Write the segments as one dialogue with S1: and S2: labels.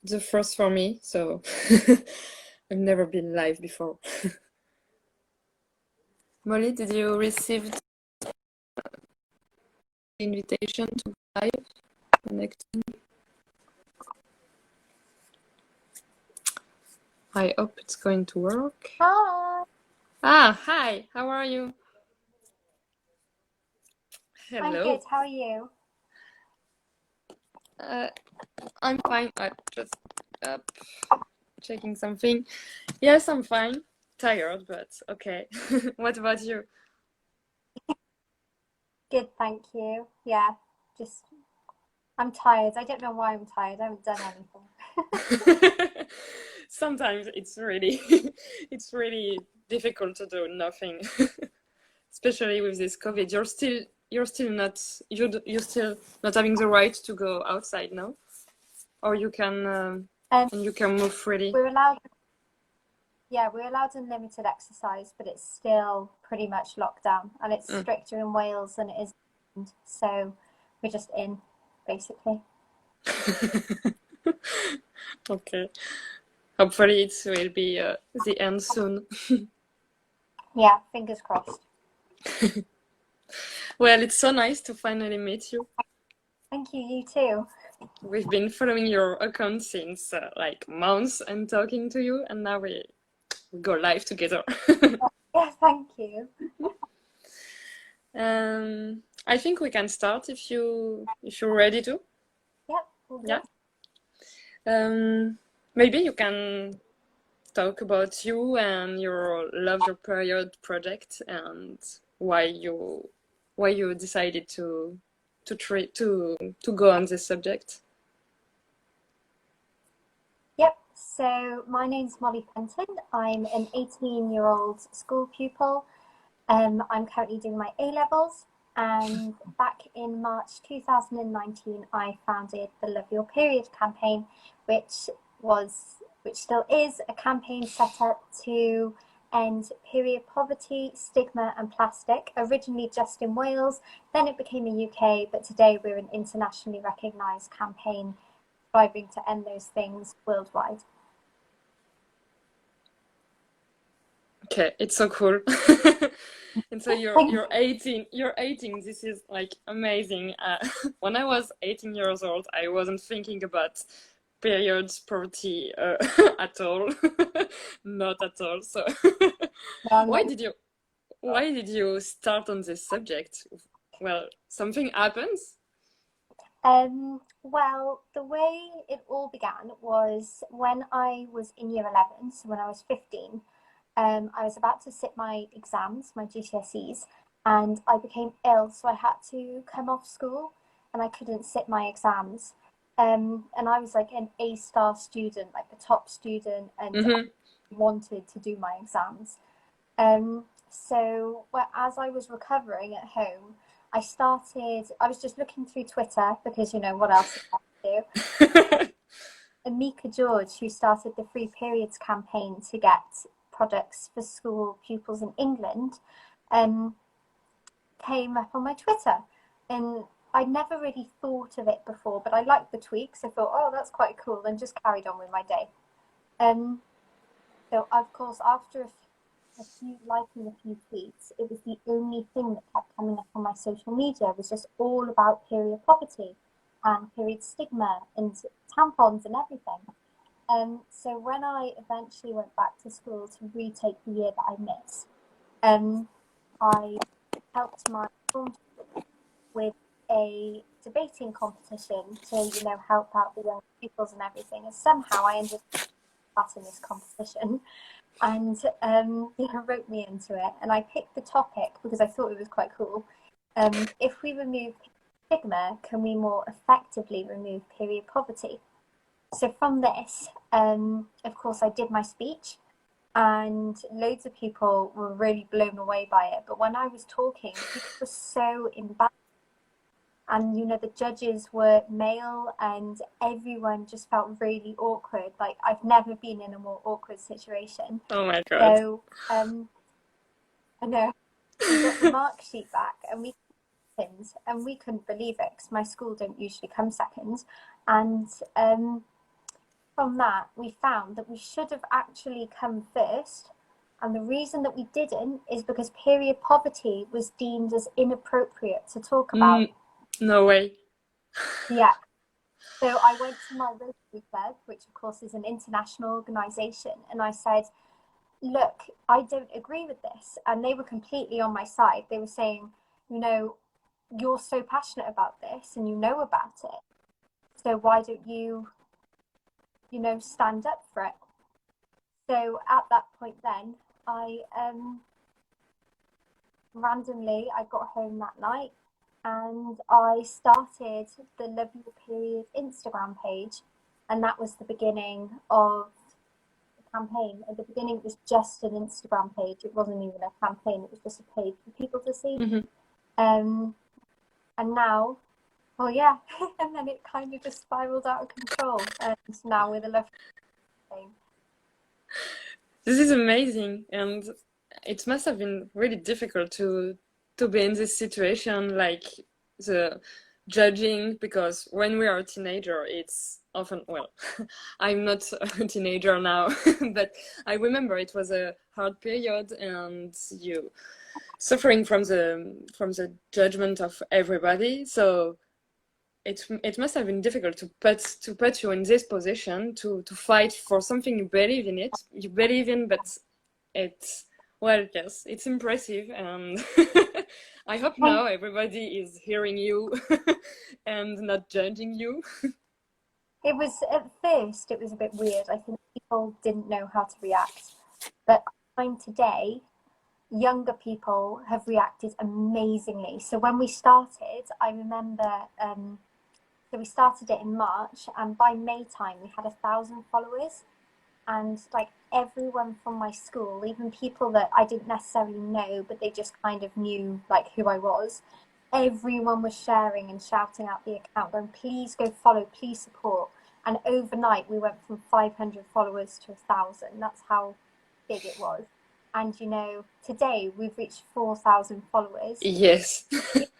S1: the first for me, so I've never been live before. Molly, did you receive the invitation to go live connecting? I hope it's going to work.
S2: Hi.
S1: Hi, how are you? Hello.
S2: I'm good. How are you?
S1: I'm fine. I just checking something. Yes, I'm fine. Tired, but okay. What about you?
S2: Good, thank you. Yeah, just I'm tired. I don't know why I'm tired. I haven't done anything.
S1: Sometimes it's really it's really difficult to do nothing, especially with this COVID. You're still not having the right to go outside now, or you can
S2: And
S1: and you can move freely.
S2: we're allowed, yeah, we're allowed unlimited exercise, but it's still pretty much locked down, and it's
S1: Mm.
S2: stricter in Wales than it is in England. So we're just in, basically.
S1: Okay. Hopefully it will be the end soon.
S2: Yeah, fingers crossed.
S1: Well, it's so nice to finally meet you.
S2: Thank you. You too.
S1: We've been following your account since like months and talking to you, and now we go live together.
S2: Yeah, thank you.
S1: I think we can start if you're ready to.
S2: Yep, all good.
S1: Yeah. Maybe you can talk about you and your Love Your Period project and why you decided to go on this subject.
S2: Yep, so my name's Molly Fenton. I'm an 18-year-old school pupil. I'm currently doing my A-levels, and back in March 2019, I founded the Love Your Period campaign, which still is a campaign set up to end period poverty, stigma, and plastic. Originally just in Wales, then it became a UK, but today we're an internationally recognised campaign striving to end those things worldwide.
S1: Okay, it's so cool. And so you're 18. You're 18. This is like amazing. When I was 18 years old, I wasn't thinking about periods poverty at all. Not at all. So why did you why did you start on this subject? Well, something happens.
S2: Well, the way it all began was when I was in year 11, so when I was 15. I was about to sit my exams, my GCSEs, and I became ill, so I had to come off school and I couldn't sit my exams. And I was like an A-star student, like the top student, and I
S1: Mm-hmm.
S2: wanted to do my exams. So well, as I was recovering at home, I was just looking through Twitter because, you know, what else did I do? And Mika George, who started the Free Periods campaign to get products for school pupils in England, um, came up on my Twitter. And I'd never really thought of it before, but I liked the tweaks. I thought, oh, that's quite cool, and just carried on with my day. Um, so, of course, after a few liking a few tweets, it was the only thing that kept coming up on my social media. It was just all about period poverty and period stigma and tampons and everything. So when I eventually went back to school to retake the year that I missed, I helped my form with a debating competition to, you know, help out the young pupils and everything. And somehow I ended up in this competition, and you know, wrote me into it. And I picked the topic because I thought it was quite cool. If we remove stigma, can we more effectively remove period poverty? So from this, of course, I did my speech, and loads of people were really blown away by it. But when I was talking, people were so embarrassed, and you know, the judges were male, and everyone just felt really awkward. Like I've never been in a more awkward situation.
S1: Oh my God.
S2: So I know we got the mark sheet back, and we couldn't believe it because my school don't usually come second, and from that, we found that we should have actually come first. And the reason that we didn't is because period poverty was deemed as inappropriate to talk about.
S1: No way.
S2: Yeah. So I went to my Rotary Club, which of course is an international organisation, and I said, look, I don't agree with this. And they were completely on my side. They were saying, you know, you're so passionate about this and you know about it. So why don't you, you know, stand up for it? So at that point then, I randomly, I got home that night and I started the Love Your Period Instagram page. And that was the beginning of the campaign. At the beginning, it was just an Instagram page. It wasn't even a campaign. It was just a page for people to see. And now, well, yeah, and then it kind of just spiraled out of control. And now we're the Love thing.
S1: This is amazing, and it must have been really difficult to be in this situation, like the judging, because when we are a teenager, it's often, well, I'm not a teenager now, but I remember it was a hard period, and you suffering from the judgment of everybody. So it must have been difficult to put you in this position to fight for something you believe in, but it's, well, yes, it's impressive, and I hope now everybody is hearing you and not judging you.
S2: It was, at first, it was a bit weird. I think people didn't know how to react. But I find today, younger people have reacted amazingly. So when we started, I remember, so we started it in March, and by May time, we had 1,000 followers. And like everyone from my school, even people that I didn't necessarily know, but they just kind of knew like who I was, everyone was sharing and shouting out the account, going, please go follow, please support. And overnight we went from 500 followers to 1,000. That's how big it was. And you know, today we've reached 4,000 followers.
S1: Yes.
S2: It's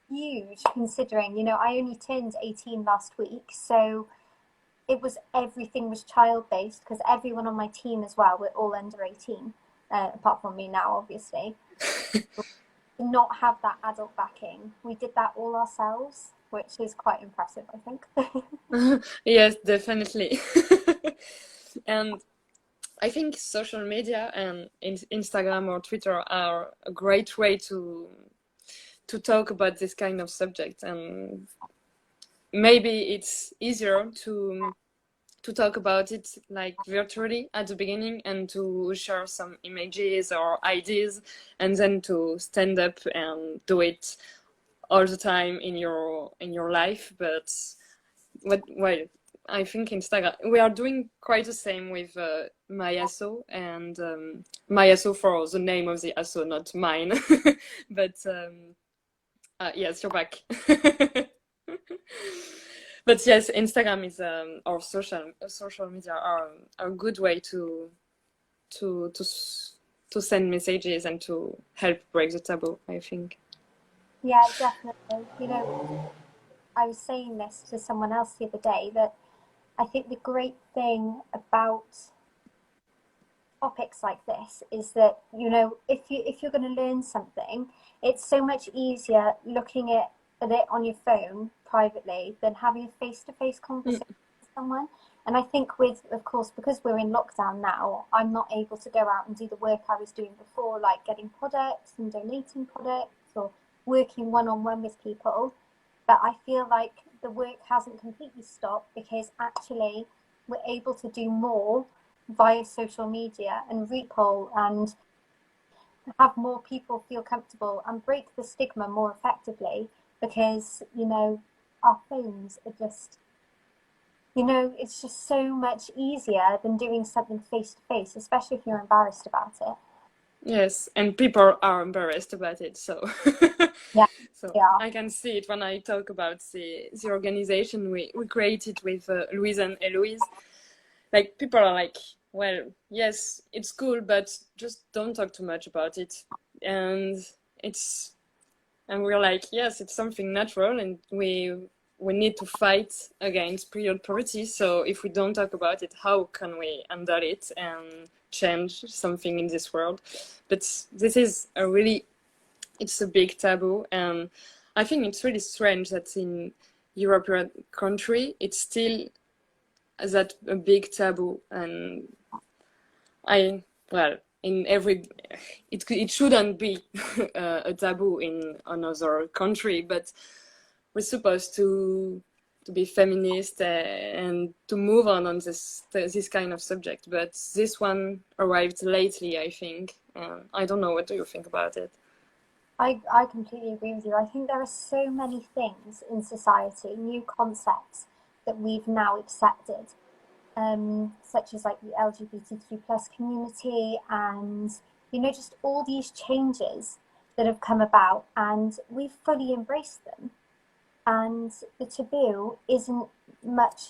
S2: huge, considering, you know, I only turned 18 last week, so it was, everything was child based, because everyone on my team as well, we're all under 18, apart from me now, obviously. Not have that adult backing. We did that all ourselves, which is quite impressive, I think.
S1: Yes, definitely. And I think social media and Instagram or Twitter are a great way to talk about this kind of subject, and maybe it's easier to talk about it like virtually at the beginning, and to share some images or ideas, and then to stand up and do it all the time in your life. But well, I think Instagram, we are doing quite the same with my asso, and my asso for the name of the asso, not mine. But yes, you're back. But yes, Instagram is or social media are a good way to send messages and to help break the taboo, I think.
S2: Yeah, definitely. You know, I was saying this to someone else the other day, that I think the great thing about topics like this is that, you know, if you're going to learn something, it's so much easier looking at it on your phone privately than having a face-to-face conversation with someone. And I think with, of course, because we're in lockdown now, I'm not able to go out and do the work I was doing before, like getting products and donating products or working one-on-one with people. But I feel like the work hasn't completely stopped, because actually we're able to do more via social media and repoll and have more people feel comfortable and break the stigma more effectively, because, you know, our phones are just, you know, it's just so much easier than doing something face to face, especially if you're embarrassed about it.
S1: Yes, and people are embarrassed about it, so
S2: Yeah.
S1: so
S2: Yeah.
S1: I can see it when I talk about the organization we created with Louise and Eloise. Like, people are like, well, yes, it's cool, but just don't talk too much about it. And we're like, yes, it's something natural, and we need to fight against period poverty. So if we don't talk about it, how can we handle it and change something in this world? But this is it's a big taboo, and I think it's really strange that in European country it's still that a big taboo. And well, in every it shouldn't be a taboo in another country, but we're supposed to be feminist and to move on this kind of subject. But this one arrived lately, I think. I don't know, what do you think about it?
S2: I completely agree with you. I think there are so many things in society, new concepts that we've now accepted, such as like the LGBTQ plus community, and just all these changes that have come about, and we've fully embraced them. And the taboo isn't much,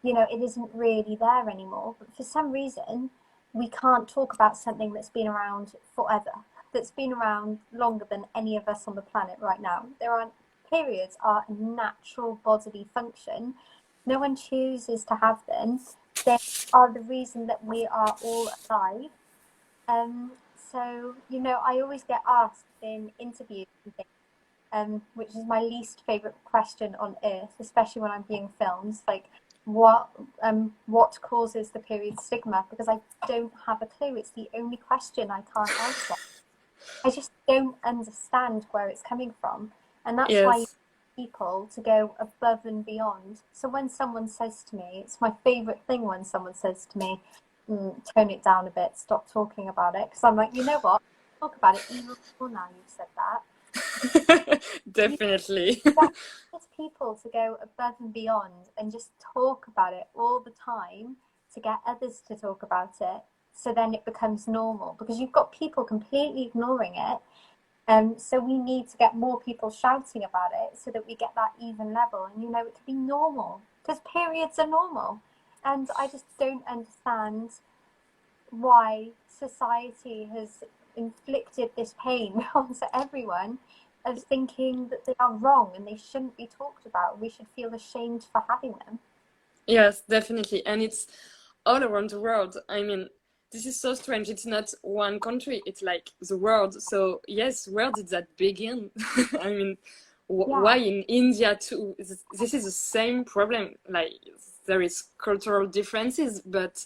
S2: it isn't really there anymore. But for some reason, we can't talk about something that's been around forever, that's been around longer than any of us on the planet right now. Periods are a natural bodily function. No one chooses to have them. They are the reason that we are all alive. So, I always get asked in interviews and things, which is my least favorite question on earth, especially when I'm being filmed. Like, what causes the period stigma? Because I don't have a clue. It's the only question I can't answer. I just don't understand where it's coming from, and that's why you
S1: Yes.
S2: need people to go above and beyond. So when someone says to me, it's my favorite thing when someone says to me, "Tone it down a bit, stop talking about it," because I'm like, you know what? Talk about it even more now you've said that.
S1: Definitely.
S2: It's people to go above and beyond and just talk about it all the time to get others to talk about it. So then it becomes normal, because you've got people completely ignoring it. So we need to get more people shouting about it so that we get that even level. And it could be normal, because periods are normal. And I just don't understand why society has inflicted this pain onto everyone of thinking that they are wrong and they shouldn't be talked about. We should feel ashamed for having them.
S1: Yes, definitely. And it's all around the world. I mean, this is so strange. It's not one country, it's like the world. So, yes, where did that begin? I mean, why
S2: Yeah.
S1: in India too? This is the same problem. Like, there is cultural differences, but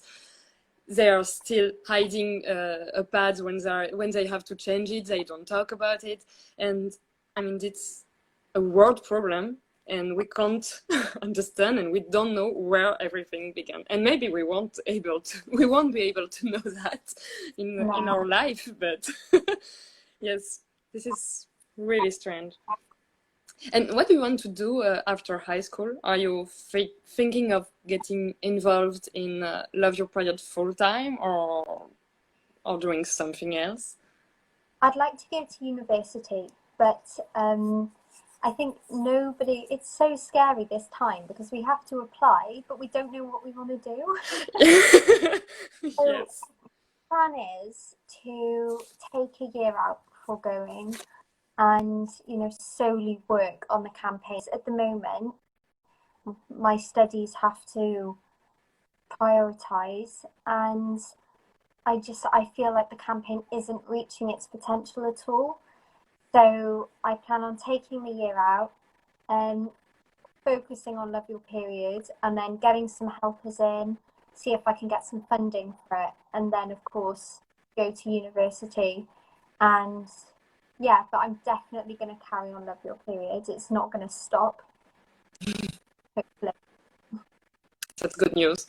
S1: they are still hiding a pad when they have to change it. They don't talk about it. And I mean, it's a world problem, and we can't understand, and we don't know where everything began. And maybe we won't be able to know that in
S2: No.
S1: our life. But yes, this is really strange. And what do you want to do after high school? Are you thinking of getting involved in Love Your Period full time, or doing something else?
S2: I'd like to go to university, but I think it's so scary this time because we have to apply, but we don't know what we want to do. So
S1: Yes.
S2: the plan is to take a year out before going and, solely work on the campaigns. At the moment, my studies have to prioritize, and I feel like the campaign isn't reaching its potential at all. So I plan on taking the year out and focusing on Love Your Period, and then getting some helpers in, see if I can get some funding for it, and then of course go to university. And yeah, but I'm definitely going to carry on Love Your Period. It's not going to stop. Hopefully.
S1: That's good news.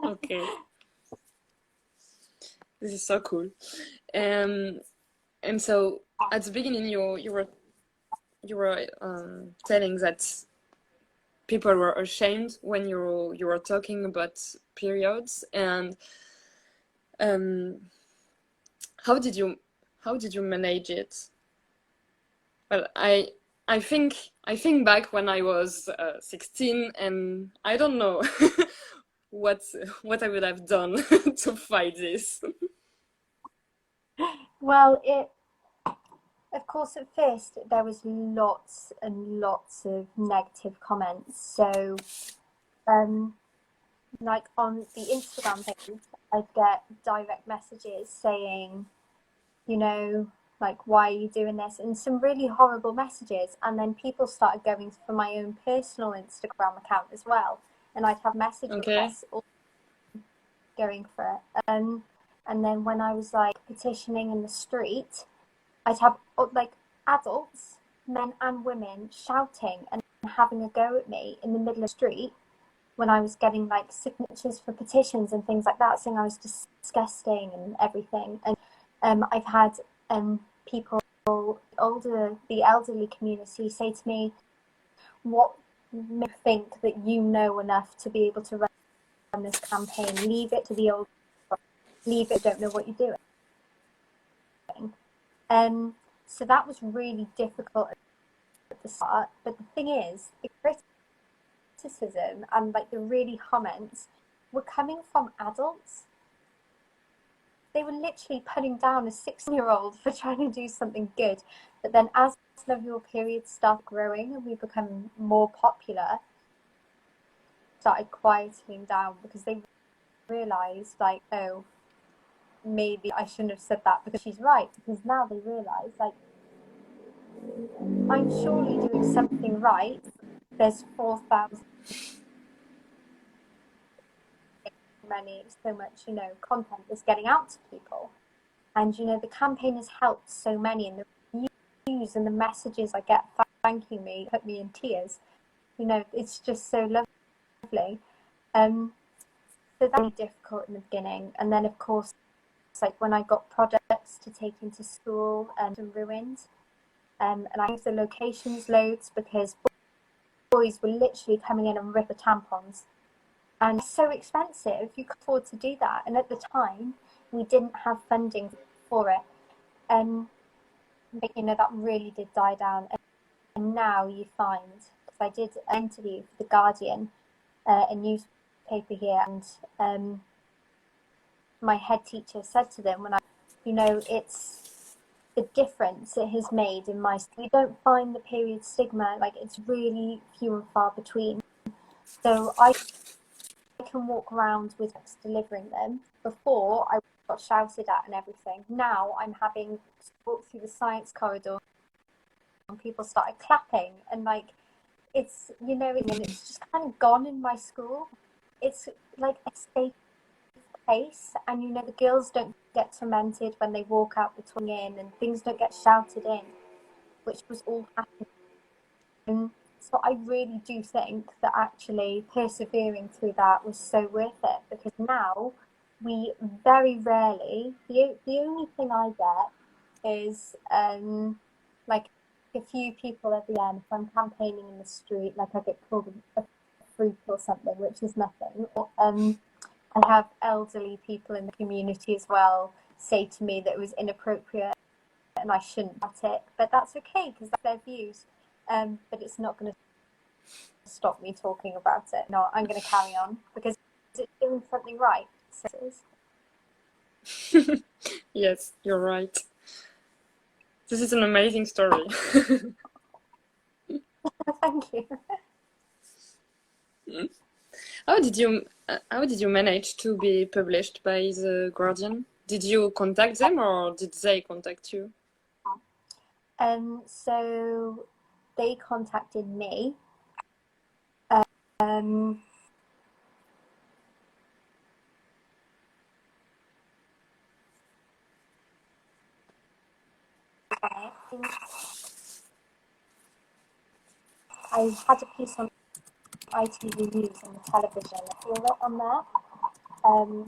S1: Okay, this is so cool. And so at the beginning, you were telling that people were ashamed when you were talking about periods. And um, how did you manage it? Well, I think back when I was 16, and I don't know what what I would have done to fight this.
S2: Well, Of course, at first there was lots and lots of negative comments. So, um, like on the Instagram page, I'd get direct messages saying, you know, like, why are you doing this? And some really horrible messages. And then people started going for my own personal Instagram account as well. And I'd have message
S1: Okay.
S2: requests all going for it. And then when I was like petitioning in the street, I'd have like adults, men and women, shouting and having a go at me in the middle of the street when I was getting like signatures for petitions and things like that, saying I was disgusting and everything. And I've had people the elderly community say to me, "What makes you think that you know enough to be able to run this campaign? Leave it to the old. Leave it. Don't know what you're doing." So that was really difficult at the start. But the thing is, the criticism and like the really comments were coming from adults. They were literally putting down a 6-year-old for trying to do something good. But then as Love Your Period started growing and we become more popular, started quieting down because they realised like, oh, maybe I shouldn't have said that because she's right. Because now they realise like, I'm surely doing something right. There's 4,000 so much, content is getting out to people. And, the campaign has helped so many, and the views and the messages I get thanking me put me in tears. It's just so lovely. So that was difficult in the beginning. And then, of course, it's like when I got projects to take into school and ruined, and I used the locations loads because boys were literally coming in and ripping tampons. And it's so expensive, you could afford to do that. And at the time, we didn't have funding for it. But, that really did die down. And now you find, because I did an interview for The Guardian, a newspaper here, and my head teacher said to them it's the difference it has made in my, we don't find the period stigma, like it's really few and far between. So I can walk around with delivering them. Before I got shouted at and everything. Now I'm having to walk through the science corridor and people started clapping and like it's it's just kind of gone in my school. It's like a safe place, and the girls don't get tormented when they walk out the tongue in, and things don't get shouted in, which was all happening. So I really do think that actually persevering through that was so worth it, because now we very rarely, the only thing I get is like a few people every year, if I'm campaigning in the street, like I get called a freak or something, which is nothing. I have elderly people in the community as well say to me that it was inappropriate and I shouldn't at it, but that's okay because that's their views. But it's not going to stop me talking about it. No, I'm going to carry on because it's doing something right. So
S1: Yes, you're right. This is an amazing story.
S2: thank you.
S1: How did you manage to be published by The Guardian? Did you contact them or did they contact you?
S2: So they contacted me. I had a piece on ITV News on the television. I saw it on there.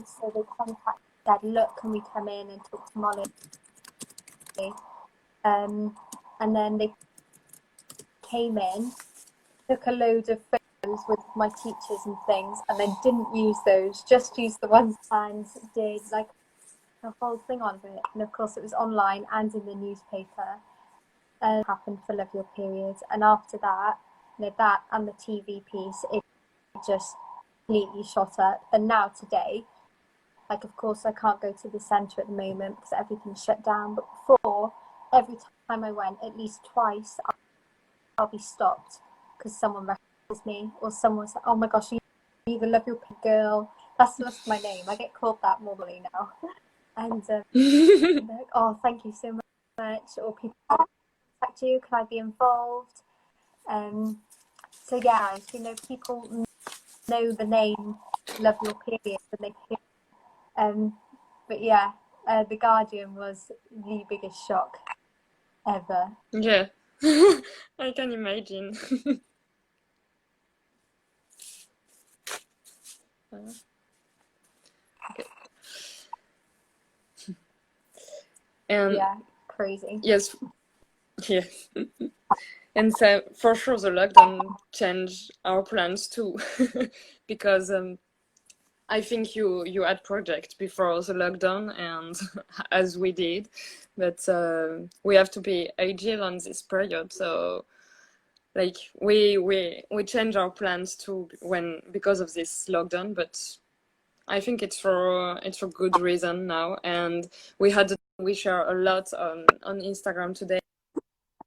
S2: So they contacted, said, look, can we come in and talk to Molly? And then they came in, took a load of photos with my teachers and things, and then didn't use those, just used the ones, and did like a whole thing on it. And of course it was online and in the newspaper. Happened for Love Your Period. And after that, that and the TV piece, it just completely shot up. And now today, like of course I can't go to the centre at the moment because everything's shut down, but before every time I went, at least twice, I'll be stopped because someone recognizes me, or someone's like, "Oh my gosh, you either love your pig girl." That's my name. I get called that normally now. And like, "Oh, thank you so much," or people contact you, "Can I be involved?" So yeah, people know the name "Love Your Period" when they hear. But yeah, the Guardian was the biggest shock ever.
S1: Yeah, I can imagine. Okay. And
S2: Yeah, crazy.
S1: yes, yeah. And so for sure the lockdown changed our plans too, because I think you had project before the lockdown, and as we did, but we have to be agile on this period. So like we change our plans too because of this lockdown, but I think it's for good reason now. And we share a lot on Instagram today,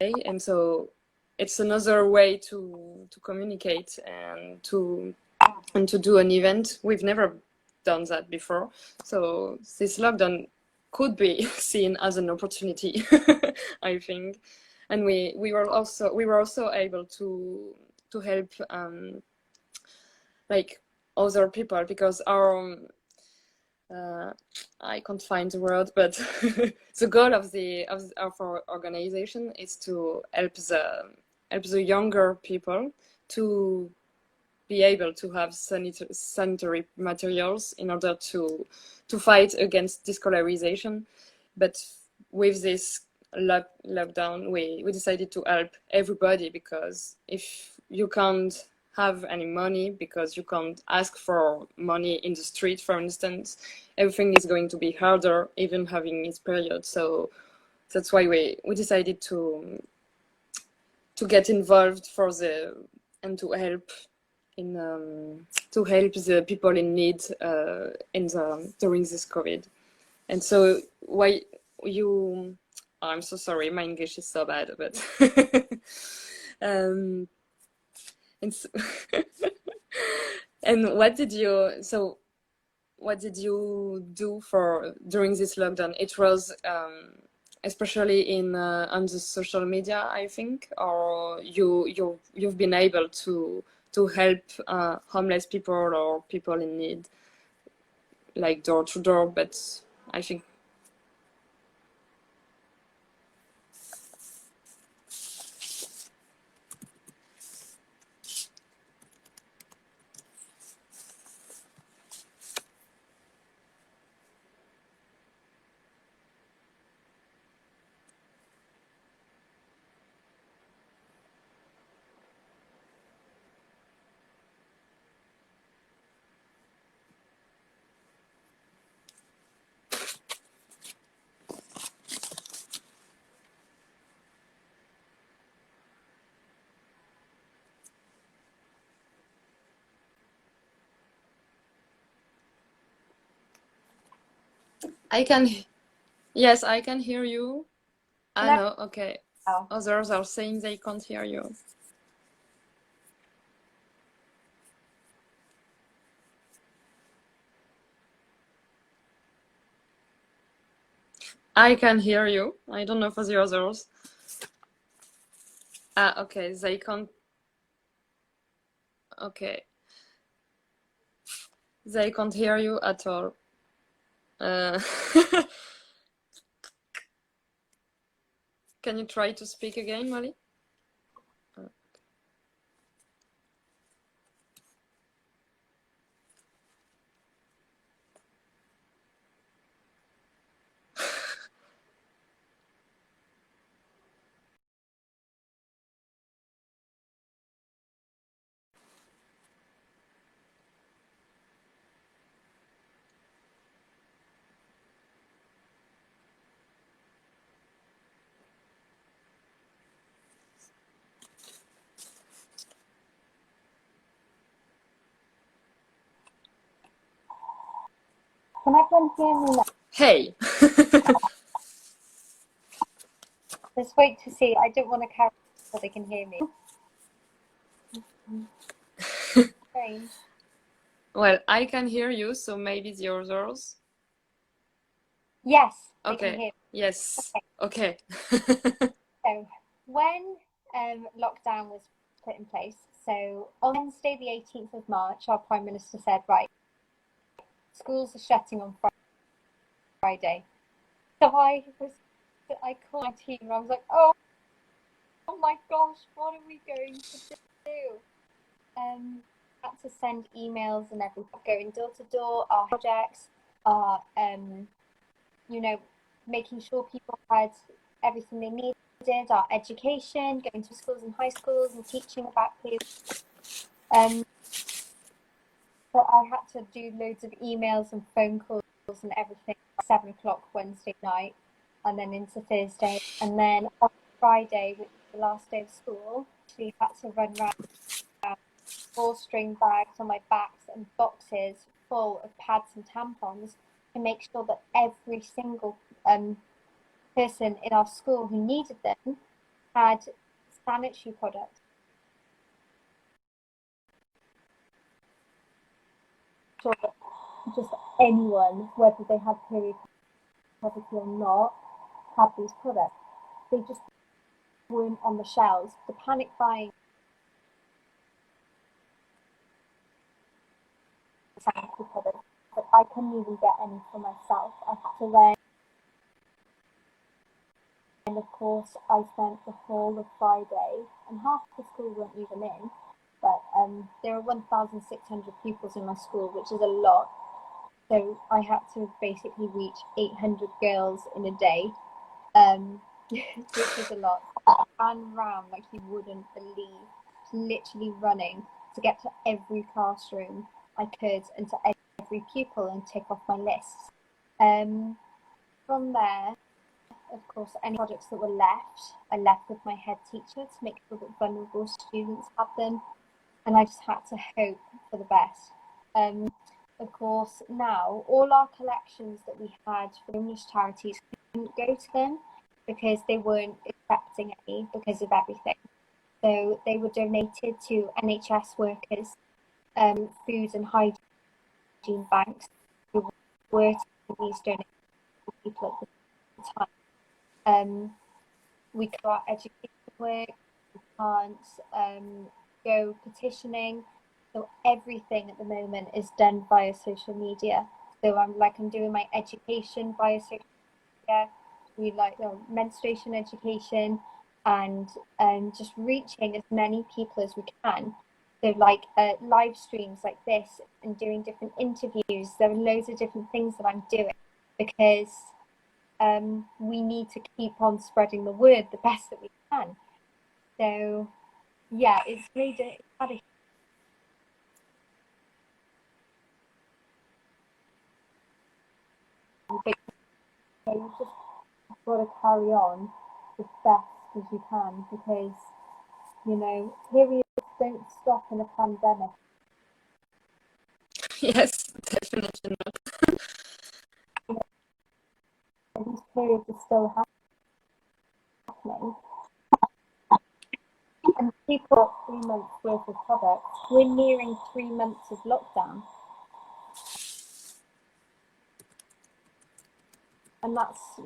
S1: and so it's another way to communicate and to do an event. We've never done that before, so this lockdown could be seen as an opportunity, I think. And we were also able to help like other people, because our I can't find the word, but the goal of our organization is to help the younger people to be able to have sanitary materials in order to fight against discolorization. But with this lockdown, we decided to help everybody, because if you can't have any money, because you can't ask for money in the street, for instance, everything is going to be harder, even having its period. So that's why we decided to get involved and to help the people in need during this COVID. And so why you? Oh, I'm so sorry, my English is so bad, but um, and so, and what did you do for during this lockdown? It was especially on the social media, I think, or you've been able to help homeless people or people in need, like door to door. But I think I can. Yes, I can hear you.
S2: Can
S1: I know. Okay.
S2: I?
S1: Others are saying they can't hear you. I can hear you. I don't know for the others. Ah, okay. They can't. Okay. They can't hear you at all. Uh, can you try to speak again, Molly?
S2: Can everyone hear me now?
S1: Hey.
S2: Let's wait to see. I don't want to carry so they can hear me. Strange.
S1: Well, I can hear you, so maybe the others.
S2: Yes, they can
S1: Okay.
S2: hear me.
S1: Yes. Okay.
S2: So when lockdown was put in place, so on Wednesday the 18th of March, our Prime Minister said, right, schools are shutting on Friday. So I called my team and I was like, oh my gosh, what are we going to do? Had to send emails and everything, going door to door, our projects, our you know, making sure people had everything they needed, our education, going to schools and high schools and teaching about food. So I had to do loads of emails and phone calls and everything at 7 o'clock Wednesday night, and then into Thursday, and then on Friday, which was the last day of school, we had to run around 4-string bags on my backs and boxes full of pads and tampons to make sure that every single person in our school who needed them had sanitary products. So that just anyone, whether they had period poverty or not, had these products. They just weren't on the shelves. The panic buying sanitary products, but I couldn't even get any for myself. I had to then, and of course, I spent the whole of Friday, and half the school weren't even in, but there are 1,600 pupils in my school, which is a lot. So I had to basically reach 800 girls in a day, which was a lot. I ran around like you wouldn't believe, literally running to get to every classroom I could and to every pupil and tick off my lists. From there, of course, any projects that were left, I left with my head teacher to make sure that vulnerable students had them, and I just had to hope for the best. Of course, now all our collections that we had for homeless charities couldn't go to them because they weren't accepting any because of everything. So they were donated to NHS workers, food and hygiene banks who were taking these donations to people at the time. We can't education work, we can't go petitioning. So everything at the moment is done via social media. So I'm doing my education via social media. We menstruation education and just reaching as many people as we can. So live streams like this and doing different interviews. There are loads of different things that I'm doing because we need to keep on spreading the word the best that we can. So yeah, it's had a big, you just got to carry on as best as you can because, periods don't stop in a pandemic.
S1: Yes, definitely not.
S2: These periods are still happening. And people got 3 months worth of products. We're nearing 3 months of lockdown. And that's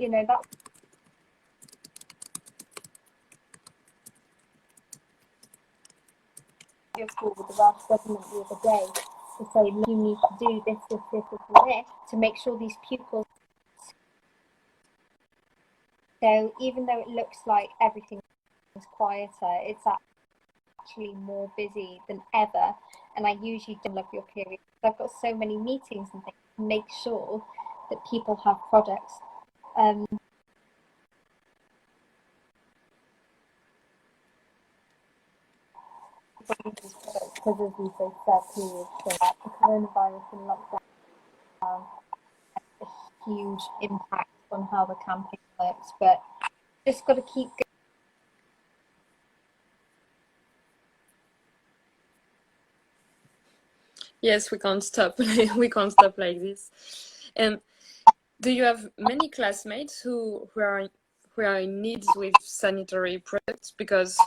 S2: your school with the Welsh government the other day to say you need to do this to make sure these pupils. So even though it looks like everything is quieter, it's actually more busy than ever. And I usually don't love your period. I've got so many meetings and things to make sure that people have products. Because as we both said, periods, so the coronavirus and lockdown has a huge impact on how the campaign works, but just got to keep going.
S1: Yes, we can't stop. We can't stop like this. And do you have many classmates who we are in needs with sanitary products, because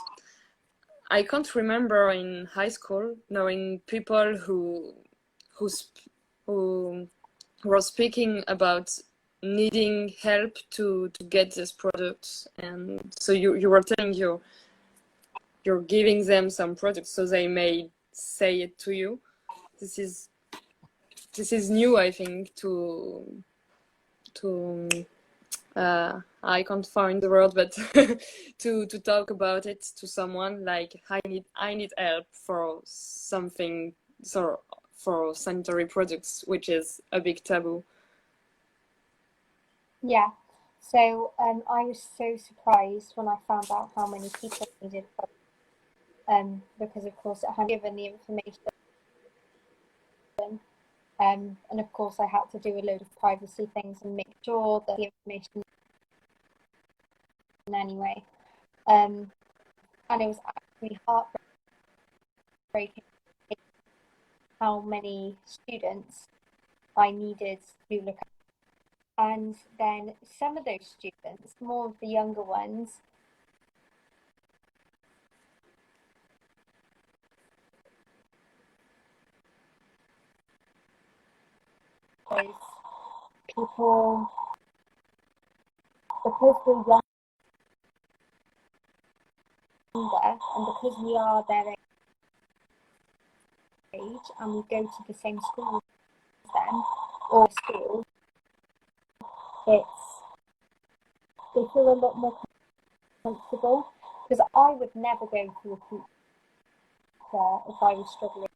S1: I can't remember in high school knowing people who who were speaking about needing help to get this product. And so you were telling you're giving them some products so they may say it to you. This is new, I think, to I can't find the word, but to talk about it to someone, like I need help for something, so for sanitary products, which is a big taboo.
S2: Yeah. So I was so surprised when I found out how many people needed because of course it had given the information. And of course I had to do a load of privacy things and make sure that the information anyway. And it was actually heartbreaking how many students I needed to look at. And then some of those students, more of the younger ones, is people, because we're younger and because we are their age and we go to the same school as them or school, they feel a lot more comfortable, because I would never go to a teacher if I was struggling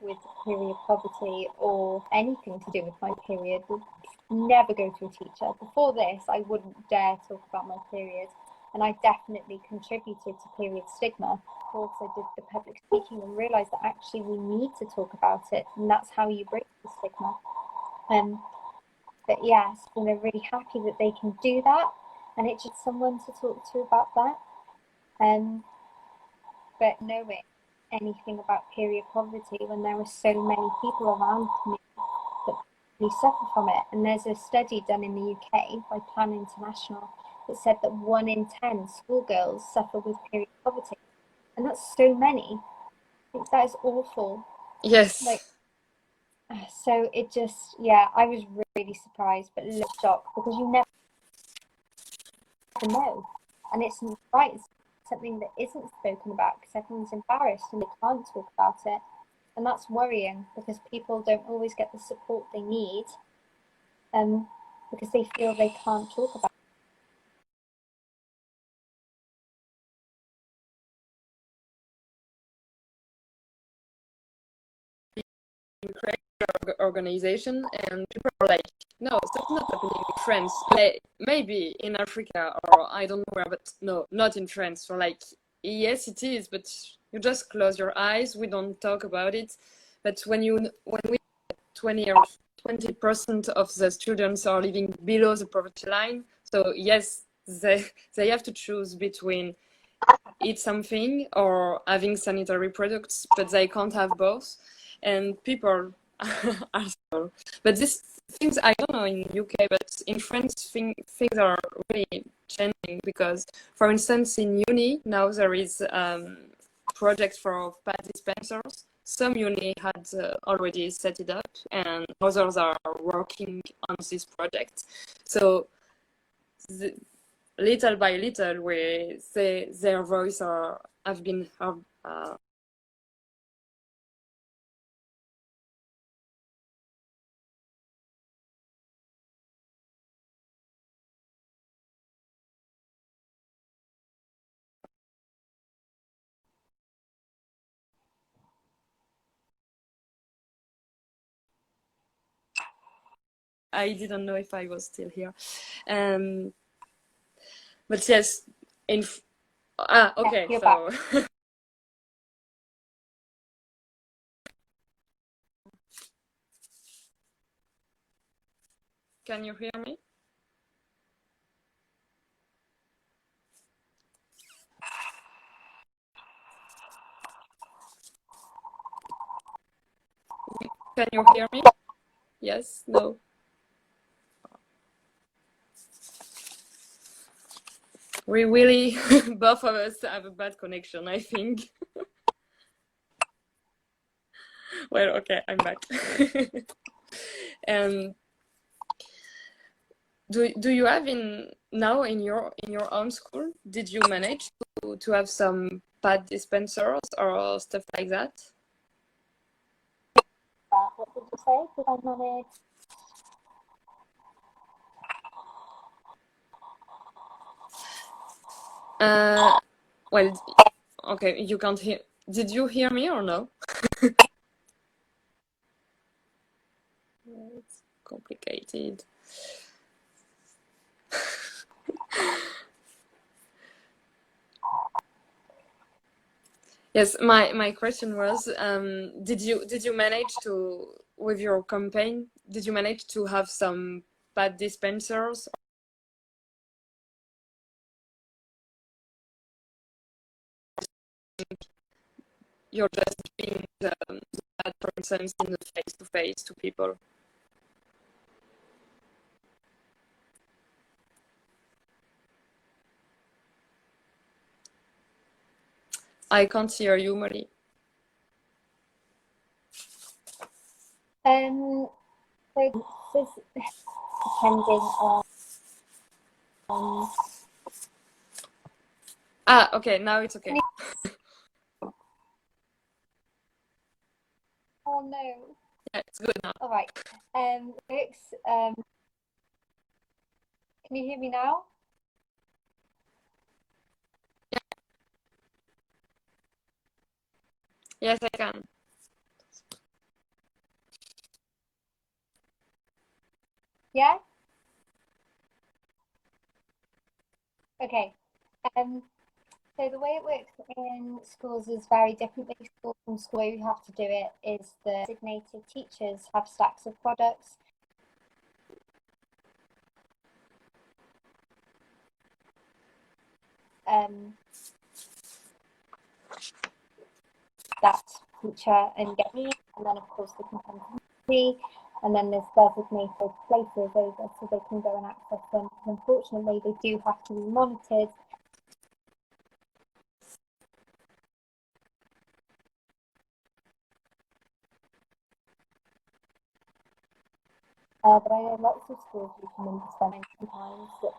S2: with period poverty or anything to do with my period. Would never go to a teacher. Before this, I wouldn't dare talk about my period, and I definitely contributed to period stigma. Of course, I did the public speaking and realised that actually we need to talk about it, and that's how you break the stigma. But yes, and they're really happy that they can do that, and it's just someone to talk to about that. But knowing anything about period poverty when there were so many people around me that really suffer from it. And there's a study done in the UK by Plan International that said that 1 in 10 schoolgirls suffer with period poverty. And that's so many. I think that is awful.
S1: Yes.
S2: Like, so it just, yeah, I was really surprised, but a little shocked, because you never know. And it's right, it's something that isn't spoken about because everyone's embarrassed and they can't talk about it. And that's worrying, because people don't always get the support they need because they feel they can't talk about
S1: organization, and people are like, no, that's not happening in France, like, maybe in Africa or I don't know where, but no, not in France. So like, yes it is, but you just close your eyes, we don't talk about it. But when we 20% of the students are living below the poverty line, so yes, they have to choose between eat something or having sanitary products, but they can't have both. And people are so, but these things, I don't know in UK, but in France things are really changing, because for instance in uni now there is project for pad dispensers. Some uni had already set it up, and others are working on this project. So little by little, their voice have been heard. I didn't know if I was still here. But yes, okay,
S2: you're
S1: so
S2: back.
S1: can you hear me? Can you hear me? Yes, no. We really, both of us have a bad connection, I think. Well, okay, I'm back. um, do you have now in your own school? Did you manage to have some pad dispensers or stuff like that?
S2: What did you say? Did I manage?
S1: Well, okay, you can't hear. Did you hear me or no? It's complicated. Yes, my question was, did you manage to, with your campaign, did you manage to have some pad dispensers? You're just being the bad persons in the face to face to people. I can't hear you, Marie.
S2: So this depending on.
S1: Okay, now it's okay.
S2: Oh no.
S1: Yeah, it's good now.
S2: All right. Works. Can you hear me now?
S1: Yes, I can.
S2: Yeah. Okay. So the way it works in schools is very differently. School from school, the way you have to do it is the designated teachers have stacks of products. That teacher and get me, and then of course they can come to me, and then there's designated places over so they can go and access them. Unfortunately, they do have to be monitored. But I know lots of schools you can understand sometimes that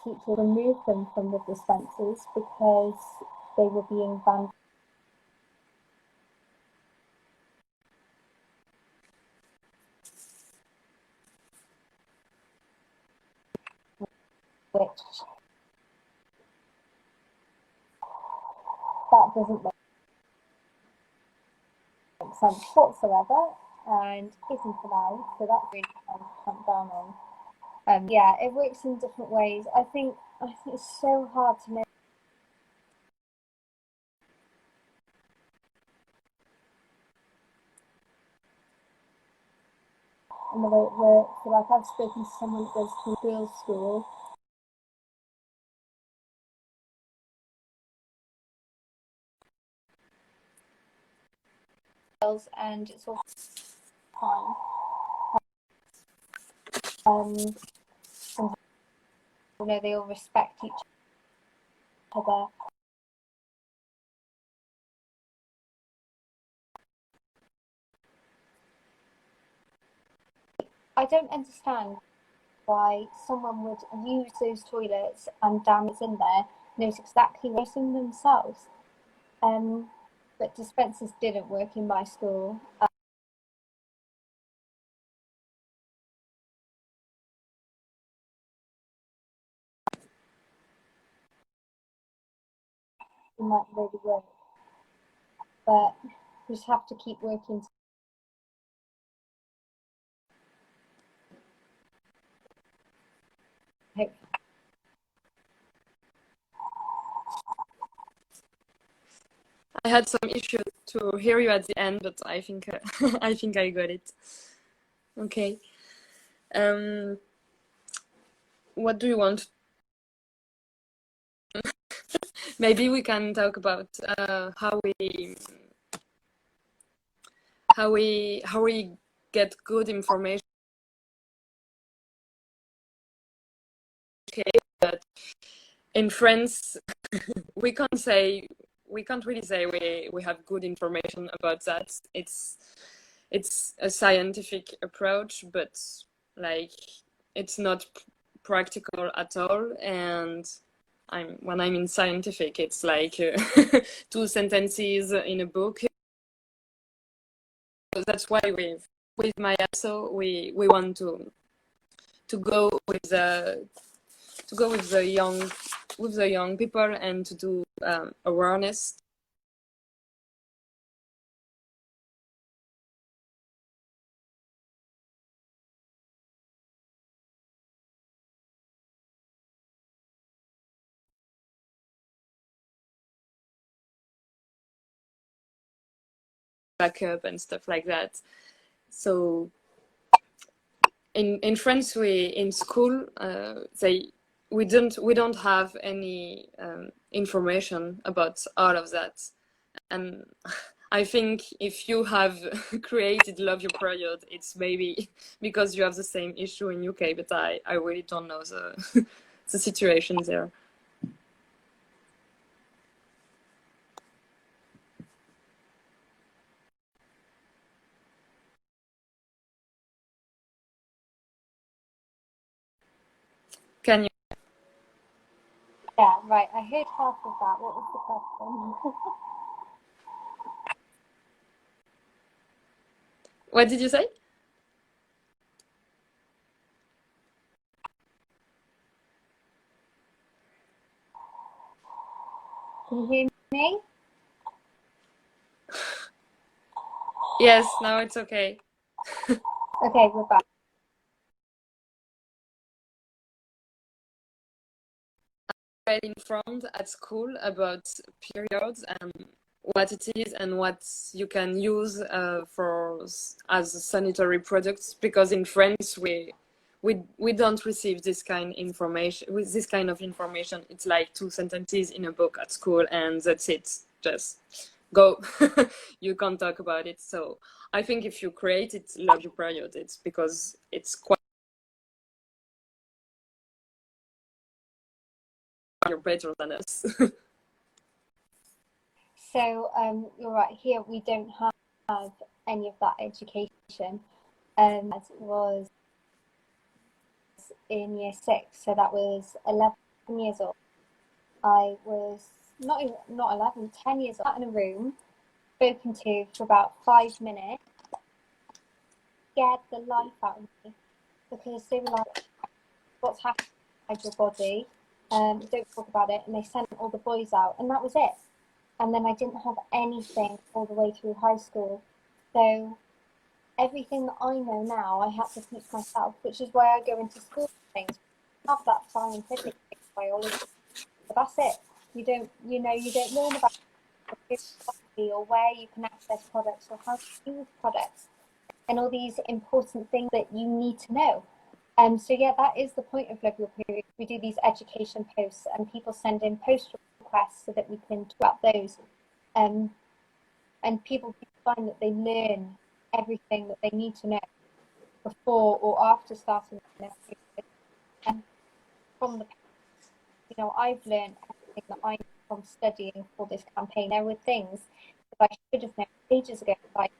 S2: teachers remove them from the dispensers because they were being banned. Which that doesn't make sense whatsoever and isn't allowed. So that's really trying to clamp down on. Yeah, it works in different ways. I think it's so hard to know. And the way it works. So like I've spoken to someone that goes to a girls' school. And it's all fine. And you know, they all respect each other. I don't understand why someone would use those toilets and damage in there, knows exactly where they're using themselves. But dispensers didn't work in my school. It might really work, but we just have to keep working.
S1: I had some issues to hear you at the end, but I think I think I got it. Okay. What do you want? Maybe we can talk about how we get good information. Okay, but in France, we can't really say we have good information about that. It's a scientific approach, but like it's not practical at all. And when I'm in scientific, it's like two sentences in a book. That's why with my asso we want to go with the young people and to do awareness. Backup and stuff like that. So in France, in school we don't have any information about all of that. And I think if you have created Love Your Period, it's maybe because you have the same issue in UK, but I really don't know the the situation there. Can you?
S2: Yeah, right. I heard half of that. What was the question?
S1: What did you say?
S2: Can you hear me?
S1: Yes, now it's okay.
S2: Okay, we're back.
S1: Already informed at school about periods and what it is and what you can use as sanitary products, because in France we don't receive this kind of information. It's like two sentences in a book at school and that's it. Just go. You can't talk about it. So I think if you create it, Love Your Period, it's because it's quite you're better than us.
S2: So you're right. Here we don't have any of that education. It was in year 6, so that was 11 years old. I was not 11, 10 years old, in a room, spoken to for about 5 minutes, scared the life out of me because they were like, "What's happening inside your body? Don't talk about it." And they sent all the boys out, and that was it. And then I didn't have anything all the way through high school. So everything that I know now, I had to teach myself, which is why I go into school and things. I have that scientific biology, but that's it. You don't learn about or where you can access products or how to use products and all these important things that you need to know. So yeah, that is the point of Love Your Period. We do these education posts and people send in post requests so that we can talk about those. And people find that they learn everything that they need to know before or after starting their period. And from the, I've learned everything that I know from studying for this campaign. There were things that I should have known ages ago, like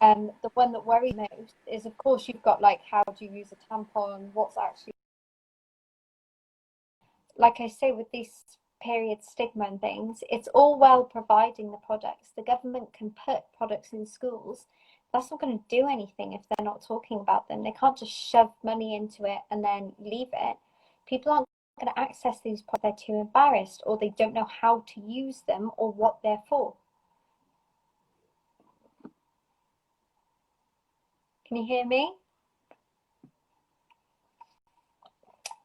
S2: the one that worries most is, of course, you've got like, how do you use a tampon? What's actually, like I say, with these period stigma and things, it's all well providing the products. The government can put products in schools. That's not going to do anything if they're not talking about them. They can't just shove money into it and then leave it. People aren't going to access these products. They're too embarrassed, or they don't know how to use them or what they're for. Can you hear me?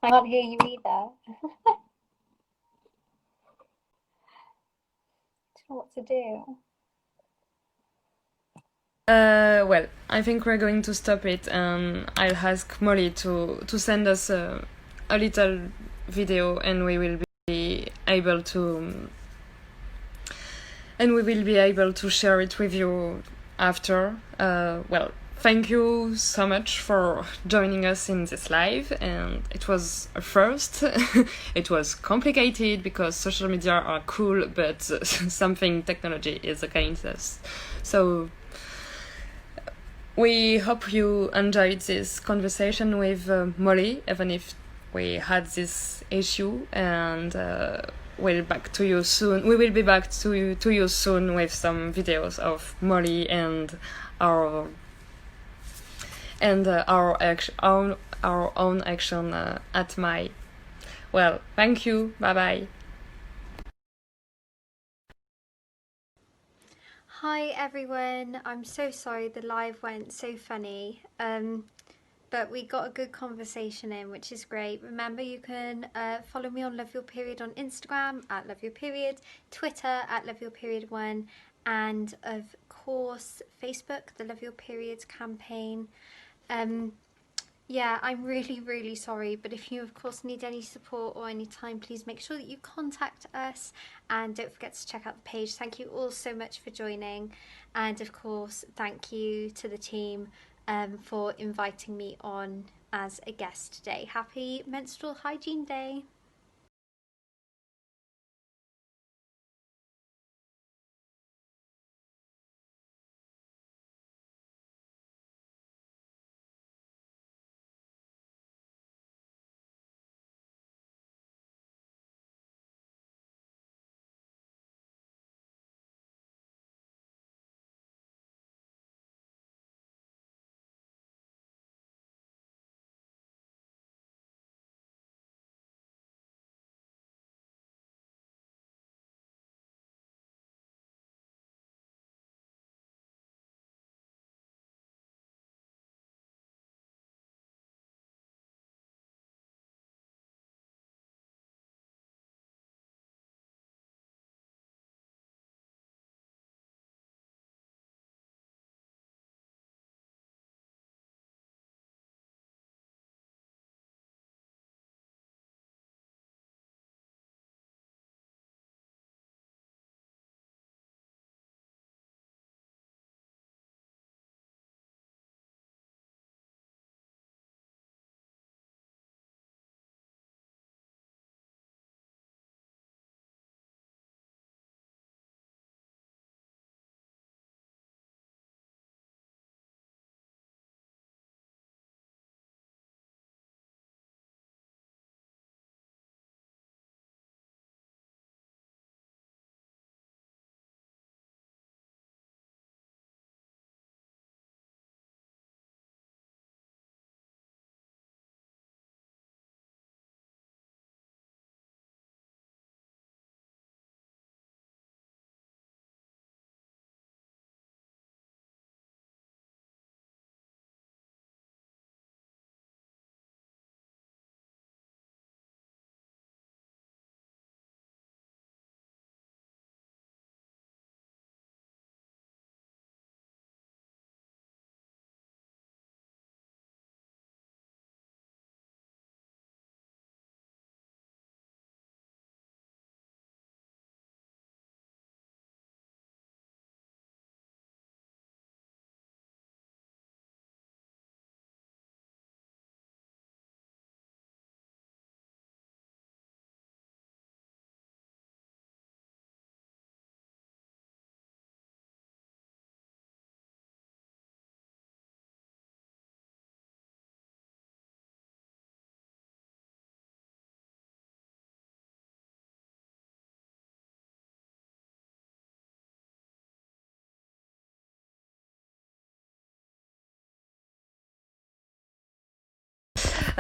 S2: I can't hear you either. I don't know what to do.
S1: Well, I think we're going to stop it, and I'll ask Molly to send us a little video, and we will be able to share it with you after. Well, thank you so much for joining us in this live, and it was a first. It was complicated because social media are cool, but something technology is against us. So we hope you enjoyed this conversation with Molly, even if we had this issue, and we'll back to you soon. We will be back to you soon with some videos of Molly and our our own action at my. Well, thank you. Bye bye.
S2: Hi everyone, I'm so sorry the live went so funny. But we got a good conversation in, which is great. Remember, you can follow me on Love Your Period on Instagram at Love Your Period, Twitter at Love Your Period 1, and of course, Facebook, the Love Your Periods campaign. Um, yeah, I'm really, really sorry, but if you, of course, need any support or any time, please make sure that you contact us and don't forget to check out the page. Thank you all so much for joining, and of course, thank you to the team for inviting me on as a guest today. Happy Menstrual Hygiene Day!